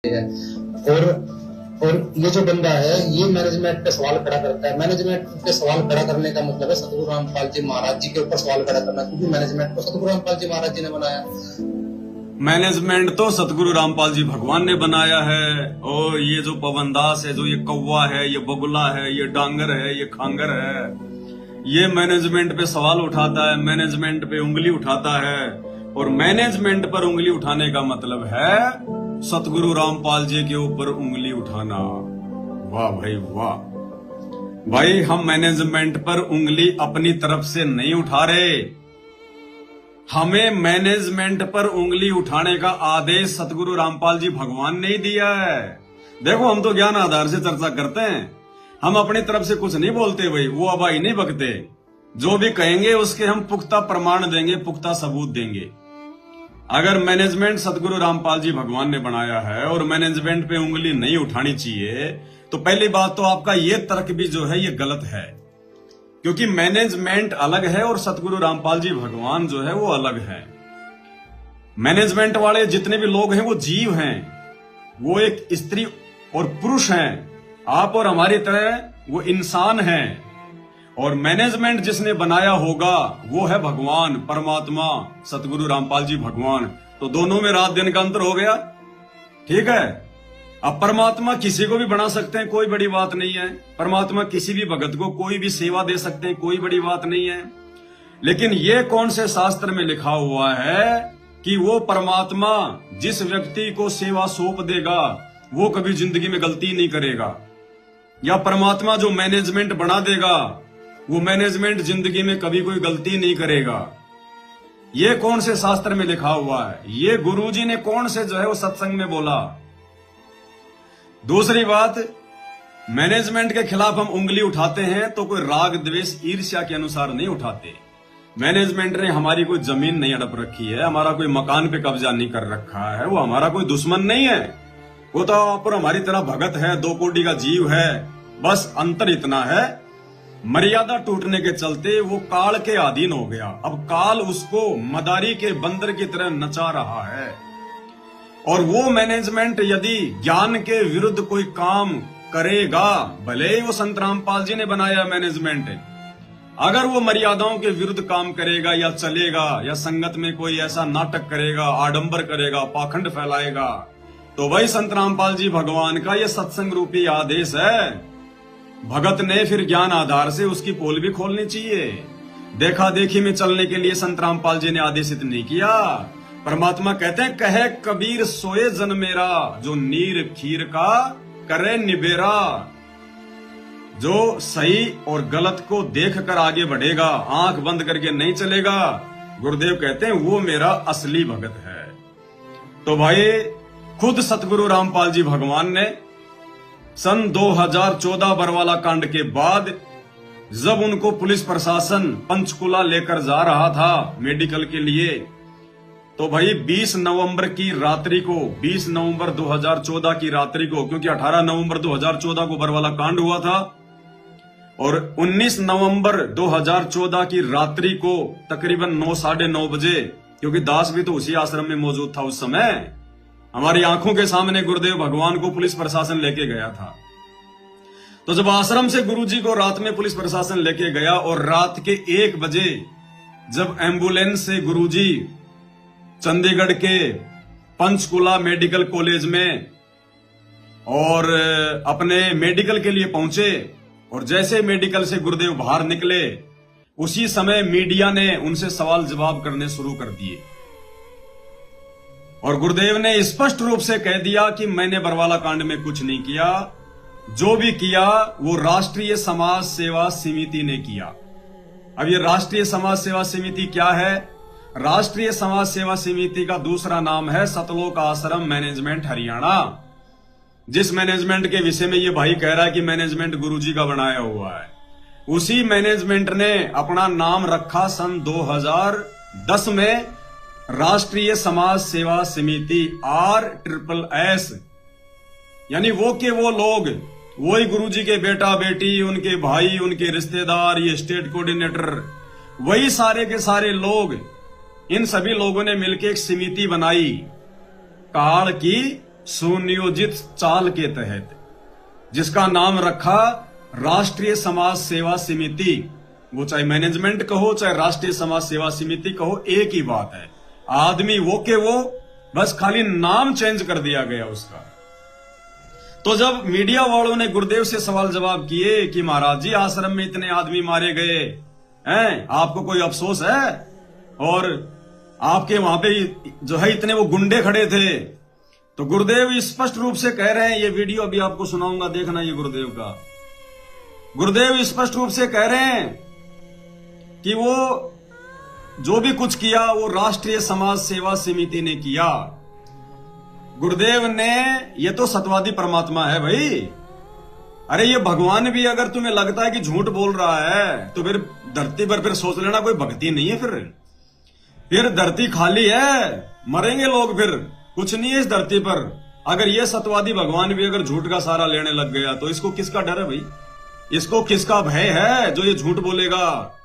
है। और और ये जो बंदा है ये मैनेजमेंट पे सवाल खड़ा करता है। मैनेजमेंट पे सवाल खड़ा करने का मतलब है सतगुरु रामपाल जी महाराज जी के ऊपर सवाल खड़ा करना, क्योंकि मैनेजमेंट को सतगुरु रामपाल जी महाराज जी ने बनाया। मैनेजमेंट तो सतगुरु रामपाल जी भगवान ने बनाया है। और ये जो पवनदास है, जो ये कौवा है, ये बगुला है, ये डांगर है, ये खांगर है, ये मैनेजमेंट पे सवाल उठाता है, मैनेजमेंट पे उंगली उठाता है। और मैनेजमेंट पर उंगली उठाने का मतलब है सतगुरु रामपाल जी के ऊपर उंगली उठाना। वाह भाई वाह। भाई हम मैनेजमेंट पर उंगली अपनी तरफ से नहीं उठा रहे, हमें मैनेजमेंट पर उंगली उठाने का आदेश सतगुरु रामपाल जी भगवान ने ही दिया है। देखो हम तो ज्ञान आधार से चर्चा करते हैं, हम अपनी तरफ से कुछ नहीं बोलते भाई, वो अबाई नहीं बकते। जो भी कहेंगे उसके हम पुख्ता प्रमाण देंगे, पुख्ता सबूत देंगे। अगर मैनेजमेंट सतगुरु रामपाल जी भगवान ने बनाया है और मैनेजमेंट पे उंगली नहीं उठानी चाहिए, तो पहली बात तो आपका ये तर्क भी जो है ये गलत है, क्योंकि मैनेजमेंट अलग है और सतगुरु रामपाल जी भगवान जो है वो अलग है। मैनेजमेंट वाले जितने भी लोग हैं वो जीव हैं, वो एक स्त्री और पुरुष हैं, आप और हमारी तरह वो इंसान हैं। और मैनेजमेंट जिसने बनाया होगा वो है भगवान, परमात्मा, सतगुरु रामपाल जी भगवान। तो दोनों में रात दिन का अंतर हो गया, ठीक है। अब परमात्मा किसी को भी बना सकते हैं, कोई बड़ी बात नहीं है। परमात्मा किसी भी भगत को कोई भी सेवा दे सकते हैं, कोई बड़ी बात नहीं है। लेकिन ये कौन से शास्त्र में लिखा हुआ है कि वो परमात्मा जिस व्यक्ति को सेवा सौंप देगा वो कभी जिंदगी में गलती नहीं करेगा, या परमात्मा जो मैनेजमेंट बना देगा वो मैनेजमेंट जिंदगी में कभी कोई गलती नहीं करेगा? ये कौन से शास्त्र में लिखा हुआ है? ये गुरुजी ने कौन से जो है वो सत्संग में बोला? दूसरी बात, मैनेजमेंट के खिलाफ हम उंगली उठाते हैं तो कोई राग द्वेष ईर्ष्या के अनुसार नहीं उठाते। मैनेजमेंट ने हमारी कोई जमीन नहीं हड़प रखी है, हमारा कोई मकान पे कब्जा नहीं कर रखा है, वो हमारा कोई दुश्मन नहीं है। वो तो आप और हमारी तरह भगत है, दो कोटि का जीव है। बस अंतर इतना है, मर्यादा टूटने के चलते वो काल के अधीन हो गया। अब काल उसको मदारी के बंदर की तरह नचा रहा है। और वो मैनेजमेंट यदि ज्ञान के विरुद्ध कोई काम करेगा, भले ही वो संत रामपाल जी ने बनाया मैनेजमेंट, अगर वो मर्यादाओं के विरुद्ध काम करेगा या चलेगा, या संगत में कोई ऐसा नाटक करेगा, आडंबर करेगा, पाखंड फैलाएगा, तो वही संत रामपाल जी भगवान का ये सत्संग रूपी आदेश है। भगत ने फिर ज्ञान आधार से उसकी पोल भी खोलनी चाहिए। देखा देखी में चलने के लिए संत रामपाल जी ने आदेशित नहीं किया। परमात्मा कहते हैं, कहे कबीर सोए जन मेरा, जो नीर खीर का करे निबेरा। जो सही और गलत को देखकर आगे बढ़ेगा, आंख बंद करके नहीं चलेगा, गुरुदेव कहते हैं वो मेरा असली भगत है। तो भाई खुद सतगुरु रामपाल जी भगवान ने सन 2014 बरवाला कांड के बाद जब उनको पुलिस प्रशासन पंचकुला लेकर जा रहा था मेडिकल के लिए, तो भाई 20 नवंबर की रात्रि को, 20 नवंबर 2014 की रात्रि को, क्योंकि 18 नवंबर 2014 को बरवाला कांड हुआ था, और 19 नवंबर 2014 की रात्रि को तकरीबन 9 साढ़े 9 बजे, क्योंकि दास भी तो उसी आश्रम में मौजूद था उस समय, हमारी आंखों के सामने गुरुदेव भगवान को पुलिस प्रशासन लेके गया था। तो जब आश्रम से गुरुजी को रात में पुलिस प्रशासन लेके गया, और रात के 1 बजे जब एम्बुलेंस से गुरुजी चंडीगढ़ के पंचकुला मेडिकल कॉलेज में और अपने मेडिकल के लिए पहुंचे, और जैसे मेडिकल से गुरुदेव बाहर निकले, उसी समय मीडिया ने उनसे सवाल जवाब करने शुरू कर दिए। और गुरुदेव ने स्पष्ट रूप से कह दिया कि मैंने बरवाला कांड में कुछ नहीं किया, जो भी किया वो राष्ट्रीय समाज सेवा समिति ने किया। अब ये राष्ट्रीय समाज सेवा समिति क्या है? राष्ट्रीय समाज सेवा समिति का दूसरा नाम है सतलोक आश्रम मैनेजमेंट हरियाणा। जिस मैनेजमेंट के विषय में ये भाई कह रहा है कि मैनेजमेंट गुरुजी का बनाया हुआ है, उसी मैनेजमेंट ने अपना नाम रखा सन 2010 में राष्ट्रीय समाज सेवा समिति RSSS। यानी वो के वो लोग, वही गुरुजी के बेटा बेटी, उनके भाई, उनके रिश्तेदार, ये स्टेट कोऑर्डिनेटर, वही सारे के सारे लोग, इन सभी लोगों ने मिलकर एक समिति बनाई, काल की सुनियोजित चाल के तहत, जिसका नाम रखा राष्ट्रीय समाज सेवा समिति। वो चाहे मैनेजमेंट कहो चाहे राष्ट्रीय समाज सेवा समिति कहो, एक ही बात है। आदमी वो के वो, बस खाली नाम चेंज कर दिया गया उसका। तो जब मीडिया वालों ने गुरुदेव से सवाल जवाब किए कि महाराज जी आश्रम में इतने आदमी मारे गए हैं, आपको कोई अफसोस है? और आपके वहां पे जो है इतने वो गुंडे खड़े थे, तो गुरुदेव स्पष्ट रूप से कह रहे हैं, ये वीडियो अभी आपको सुनाऊंगा, देखना ये गुरुदेव का। गुरुदेव स्पष्ट रूप से कह रहे हैं कि वो जो भी कुछ किया वो राष्ट्रीय समाज सेवा समिति ने किया। गुरुदेव ने, ये तो सत्यवादी परमात्मा है भाई। अरे ये भगवान भी अगर तुम्हें लगता है कि झूठ बोल रहा है तो फिर धरती पर फिर सोच लेना कोई भक्ति नहीं है। फिर धरती खाली है, मरेंगे लोग, फिर कुछ नहीं है इस धरती पर। अगर ये सत्यवादी भगवान भी अगर झूठ का सहारा लेने लग गया तो इसको किसका डर है भाई? इसको किसका भय है जो ये झूठ बोलेगा?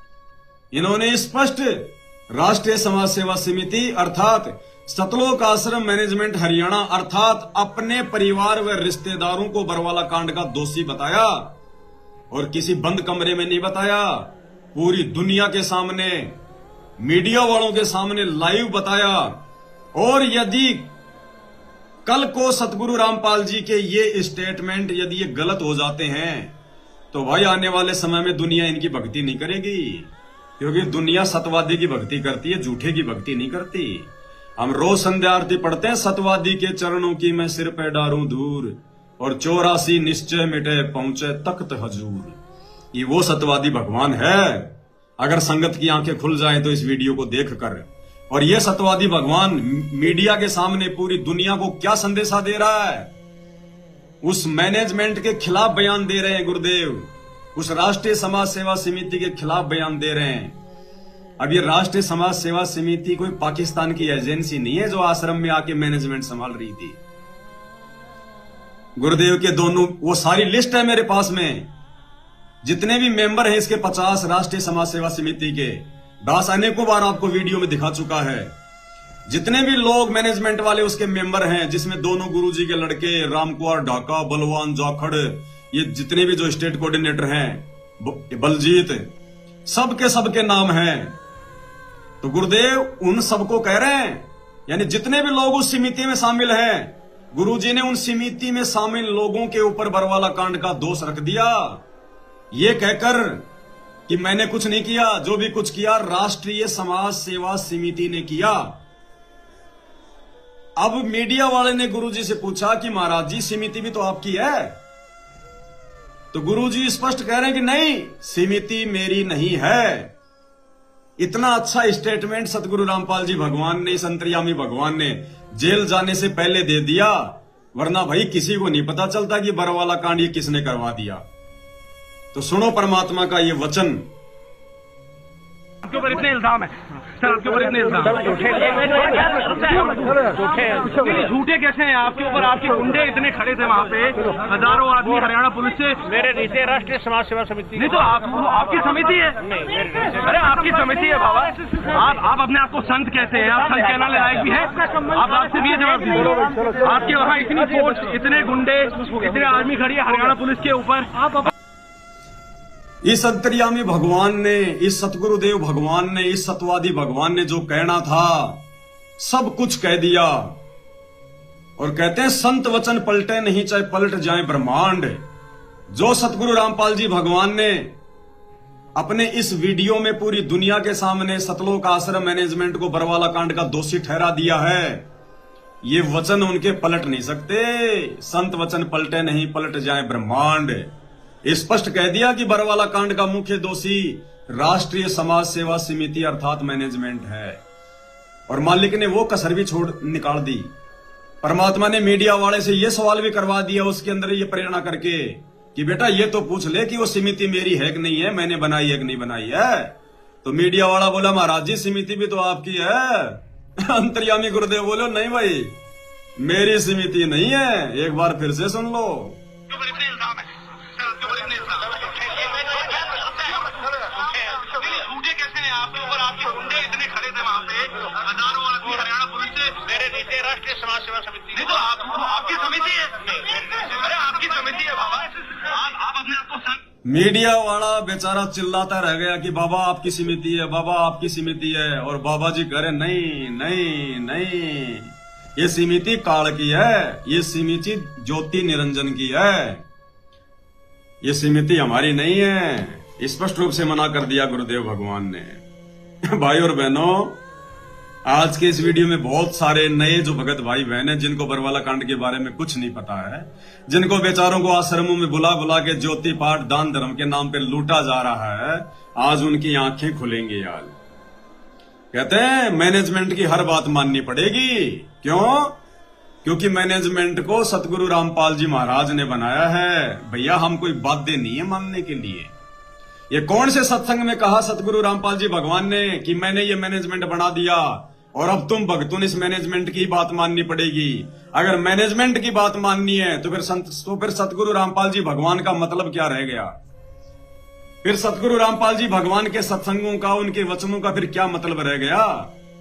इन्होंने स्पष्ट राष्ट्रीय समाज सेवा समिति अर्थात सतलोक आश्रम मैनेजमेंट हरियाणा अर्थात अपने परिवार व रिश्तेदारों को बरवाला कांड का दोषी बताया, और किसी बंद कमरे में नहीं बताया, पूरी दुनिया के सामने, मीडिया वालों के सामने लाइव बताया। और यदि कल को सतगुरु रामपाल जी के ये स्टेटमेंट यदि ये गलत हो जाते हैं तो भाई आने वाले समय में दुनिया इनकी भक्ति नहीं करेगी, क्योंकि दुनिया सत्यवादी की भक्ति करती है, झूठे की भक्ति नहीं करती। हम रोज संध्या आरती पढ़ते हैं, सत्यवादी के चरणों की मैं सिर पे डारूं दूर, और 84 निश्चय मिटे पहुंचे तख्त हजूर। ये वो सत्यवादी भगवान है। अगर संगत की आंखें खुल जाएं तो इस वीडियो को देखकर, और ये सत्यवादी भगवान मीडिया के सामने पूरी दुनिया को क्या संदेशा दे रहा है? उस मैनेजमेंट के खिलाफ बयान दे रहे हैं गुरुदेव, उस राष्ट्रीय समाज सेवा समिति के खिलाफ बयान दे रहे हैं। अब ये राष्ट्रीय समाज सेवा समिति कोई पाकिस्तान की एजेंसी नहीं है जो आश्रम में आके मैनेजमेंट संभाल रही थी। गुरुदेव के दोनों वो सारी लिस्ट है मेरे पास में, जितने भी मेंबर हैं इसके 50 राष्ट्रीय समाज सेवा समिति के, दास अनेकों बार आपको वीडियो में दिखा चुका है। जितने भी लोग मैनेजमेंट वाले उसके मेंबर हैं, जिसमें दोनों गुरुजी के लड़के रामकुमार ढाका, बलवान जाखड़, ये जितने भी जो स्टेट कोऑर्डिनेटर हैं, बलजीत, सबके सबके नाम हैं। तो गुरुदेव उन सबको कह रहे हैं, यानी जितने भी लोग उस समिति में शामिल हैं, गुरुजी ने उन समिति में शामिल लोगों के ऊपर बरवाला कांड का दोष रख दिया, ये कहकर कि मैंने कुछ नहीं किया, जो भी कुछ किया राष्ट्रीय समाज सेवा समिति ने किया। अब मीडिया वाले ने गुरुजी से पूछा कि महाराज जी समिति भी तो आपकी है, तो गुरुजी स्पष्ट कह रहे हैं कि नहीं, समिति मेरी नहीं है। इतना अच्छा स्टेटमेंट सतगुरु रामपाल जी भगवान ने, इस अंतर्यामी भगवान ने जेल जाने से पहले दे दिया, वरना भाई किसी को नहीं पता चलता कि बरवाला कांड ये किसने करवा दिया। तो सुनो परमात्मा का ये वचन। आपके ऊपर इतने इल्जाम है सर, आपके ऊपर इतने इल्जाम झूठे कैसे हैं आपके ऊपर? आपके गुंडे इतने खड़े थे वहाँ पे, हजारों आदमी हरियाणा पुलिस से। मेरे नीचे राष्ट्रीय समाज सेवा समिति नहीं तो आपकी समिति है? अरे आपकी समिति है बाबा, आप अपने आप को संत कहते हैं, आप संत कहने लायक भी है? आप आपसे भी जवाब दीजिए। आपके वहाँ इतनी फोर्स, इतने गुंडे, इतने आर्मी खड़ी है हरियाणा पुलिस के ऊपर। आप इस अंतर्यामी भगवान ने, इस सतगुरुदेव भगवान ने, इस सत्यवादी भगवान ने जो कहना था सब कुछ कह दिया। और कहते हैं संत वचन पलटे नहीं चाहे पलट जाए ब्रह्मांड। जो सतगुरु रामपाल जी भगवान ने अपने इस वीडियो में पूरी दुनिया के सामने सतलोक आश्रम मैनेजमेंट को बरवाला कांड का दोषी ठहरा दिया है, ये वचन उनके पलट नहीं सकते। संत वचन पलटे नहीं पलट जाए ब्रह्मांड। स्पष्ट कह दिया कि बरवाला कांड का मुख्य दोषी राष्ट्रीय समाज सेवा समिति अर्थात मैनेजमेंट है, और मालिक ने वो कसर भी छोड़ निकाल दी। परमात्मा ने मीडिया वाले से ये सवाल भी करवा दिया उसके अंदर ये प्रेरणा करके कि बेटा ये तो पूछ ले कि वो समिति मेरी है कि नहीं है, मैंने बनाई है कि नहीं बनाई है। तो मीडिया वाला बोला महाराज जी समिति भी तो आपकी है। अंतर्यामी गुरुदेव बोलो नहीं भाई मेरी समिति नहीं है, एक बार फिर से सुन लो। झूठे कैसे हैं आपके ऊपर? आपके गुंडे इतने खड़े थे वहाँ पे, हजारों आदमी हरियाणा पुलिस से। मेरे नीचे राष्ट्रीय समाज सेवा समिति। नहीं तो आपकी समिति है। अरे आपकी समिति है बाबा, आप अपने आप को मीडिया वाला बेचारा चिल्लाता रह गया कि बाबा आपकी समिति है, बाबा आपकी समिति है, और बाबा जी कह रहे नहीं नहीं नहीं, ये समिति काल की है, ये समिति ज्योति निरंजन की है, ये समिति हमारी नहीं है। स्पष्ट रूप से मना कर दिया गुरुदेव भगवान ने। भाई और बहनों, आज के इस वीडियो में बहुत सारे नए जो भगत भाई बहन हैं जिनको बरवाला कांड के बारे में कुछ नहीं पता है, जिनको बेचारों को आश्रमों में बुला बुला के ज्योति पाठ दान धर्म के नाम पे लूटा जा रहा है, आज उनकी आंखें खुलेंगी यार। कहते हैं मैनेजमेंट की हर बात माननी पड़ेगी। क्यों? क्योंकि मैनेजमेंट को सतगुरु रामपाल जी महाराज ने बनाया है। भैया हम कोई बाध्य नहीं है मानने के लिए। ये कौन से सत्संग में कहा सतगुरु रामपाल जी भगवान ने कि मैंने ये मैनेजमेंट बना दिया और अब तुम भक्तों ने इस मैनेजमेंट की बात माननी पड़ेगी? अगर मैनेजमेंट की बात माननी है तो फिर सतगुरु रामपाल जी भगवान का मतलब क्या रह गया? फिर सतगुरु रामपाल जी भगवान के सत्संगों का, उनके वचनों का फिर क्या मतलब रह गया?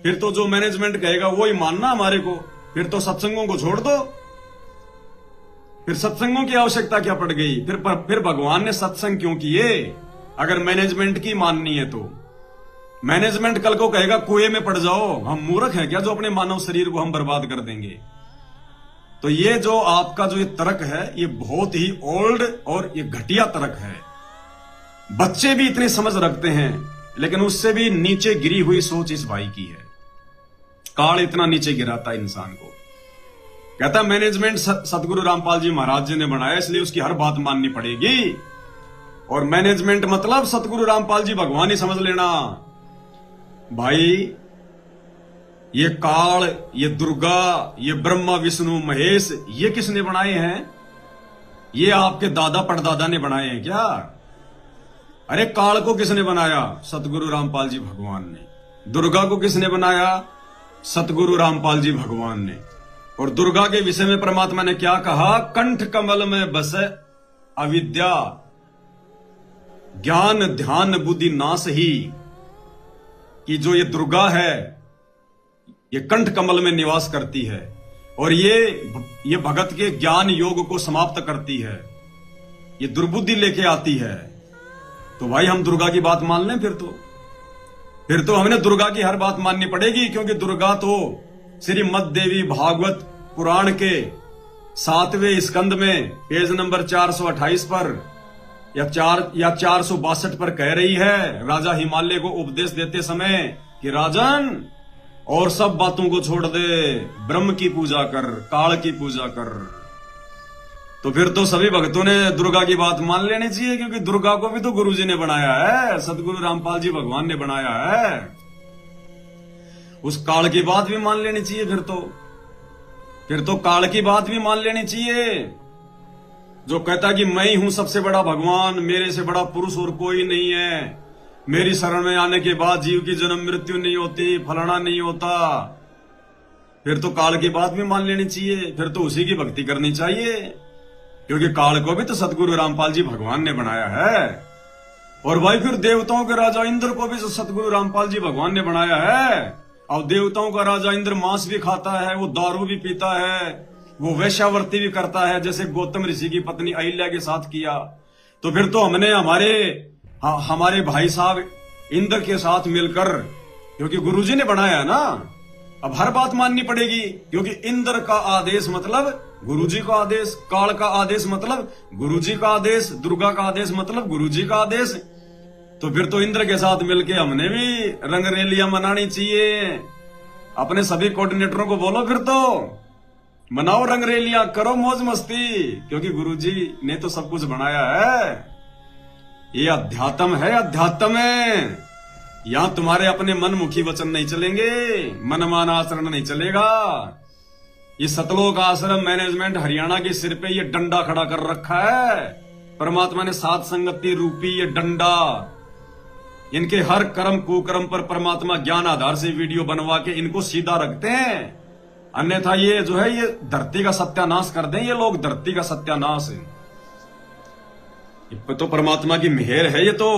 फिर तो जो मैनेजमेंट कहेगा वो ही मानना हमारे को। फिर तो सत्संगों को छोड़ दो, फिर सत्संगों की आवश्यकता क्या पड़ गई? फिर भगवान ने सत्संग क्यों किए अगर मैनेजमेंट की माननी है तो? मैनेजमेंट कल को कहेगा कुएं में पड़ जाओ, हम मूर्ख हैं क्या जो अपने मानव शरीर को हम बर्बाद कर देंगे? तो ये जो आपका जो ये तर्क है ये बहुत ही ओल्ड और ये घटिया तर्क है। बच्चे भी इतनी समझ रखते हैं, लेकिन उससे भी नीचे गिरी हुई सोच इस भाई की है। काल इतना नीचे गिराता है इंसान को। कहता मैनेजमेंट सतगुरु रामपाल जी महाराज जी ने बनाया, इसलिए उसकी हर बात माननी पड़ेगी। और मैनेजमेंट मतलब सतगुरु रामपाल जी भगवान ही समझ लेना। भाई ये काल, ये दुर्गा, ये ब्रह्मा विष्णु महेश, ये किसने बनाए हैं? ये आपके दादा परदादा ने बनाए हैं क्या? अरे काल को किसने बनाया? सतगुरु रामपाल जी भगवान ने। दुर्गा को किसने बनाया? सतगुरु रामपाल जी भगवान ने। और दुर्गा के विषय में परमात्मा ने क्या कहा? कंठ कमल में बसे अविद्या ज्ञान ध्यान बुद्धि नाश ही। कि जो ये दुर्गा है ये कंठ कमल में निवास करती है और ये भगत के ज्ञान योग को समाप्त करती है, ये दुर्बुद्धि लेके आती है। तो भाई हम दुर्गा की बात मान लें? फिर तो हमें दुर्गा की हर बात माननी पड़ेगी, क्योंकि दुर्गा तो श्रीमद् देवी भागवत पुराण के 7वें स्कंद में पेज नंबर 428 पर या 462 पर कह रही है राजा हिमालय को उपदेश देते समय कि राजन और सब बातों को छोड़ दे, ब्रह्म की पूजा कर, काल की पूजा कर। तो फिर तो सभी भक्तों ने दुर्गा की बात मान लेनी चाहिए, क्योंकि दुर्गा को भी तो गुरु जी ने बनाया है, सतगुरु रामपाल जी भगवान ने बनाया है। उस काल की बात भी मान लेनी चाहिए। फिर तो काल की बात भी मान लेनी चाहिए, जो कहता कि मैं ही हूं सबसे बड़ा भगवान, मेरे से बड़ा पुरुष और कोई नहीं है, मेरी शरण में आने के बाद जीव की जन्म मृत्यु नहीं होती, फलाना नहीं होता। फिर तो काल की बात भी मान लेनी चाहिए, फिर तो उसी की भक्ति करनी चाहिए, क्योंकि काल को भी तो सतगुरु रामपाल जी भगवान ने बनाया है। और भाई फिर देवताओं के राजा इंद्र को भी सतगुरु रामपाल जी भगवान ने बनाया है। अब देवताओं का राजा इंद्र मांस भी खाता है, वो दारू भी पीता है, वो वैश्यावर्ती भी करता है, जैसे गौतम ऋषि की पत्नी अहिल्या के साथ किया। तो फिर तो हमने हमारे भाई साहब इंद्र के साथ मिलकर, क्योंकि गुरुजी ने बनाया है ना, अब हर बात माननी पड़ेगी, क्योंकि इंद्र का आदेश मतलब गुरुजी का आदेश, काल का आदेश मतलब गुरुजी का आदेश, दुर्गा का आदेश मतलब गुरुजी का आदेश। तो फिर तो इंद्र के साथ मिलके हमने भी रंगरेलियां मनानी चाहिए। अपने सभी कोऑर्डिनेटरों को बोलो फिर तो मनाओ रंगरेलियां, करो मौज मस्ती, क्योंकि गुरुजी ने तो सब कुछ बनाया है। ये अध्यात्म है, अध्यात्म है। यहां तुम्हारे अपने मनमुखी वचन नहीं चलेंगे, मनमाना आचरण नहीं चलेगा। ये सतलोक आश्रम मैनेजमेंट हरियाणा के सिर पे ये डंडा खड़ा कर रखा है। परमात्मा ने सात संगति रूपी ये डंडा, इनके हर कर्म कुकर्म पर परमात्मा ज्ञान आधार से वीडियो बनवा के इनको सीधा रखते हैं। अन्यथा ये जो है ये धरती का सत्यानाश कर दें, ये लोग धरती का सत्यानाश है। तो परमात्मा की मेहर है ये तो।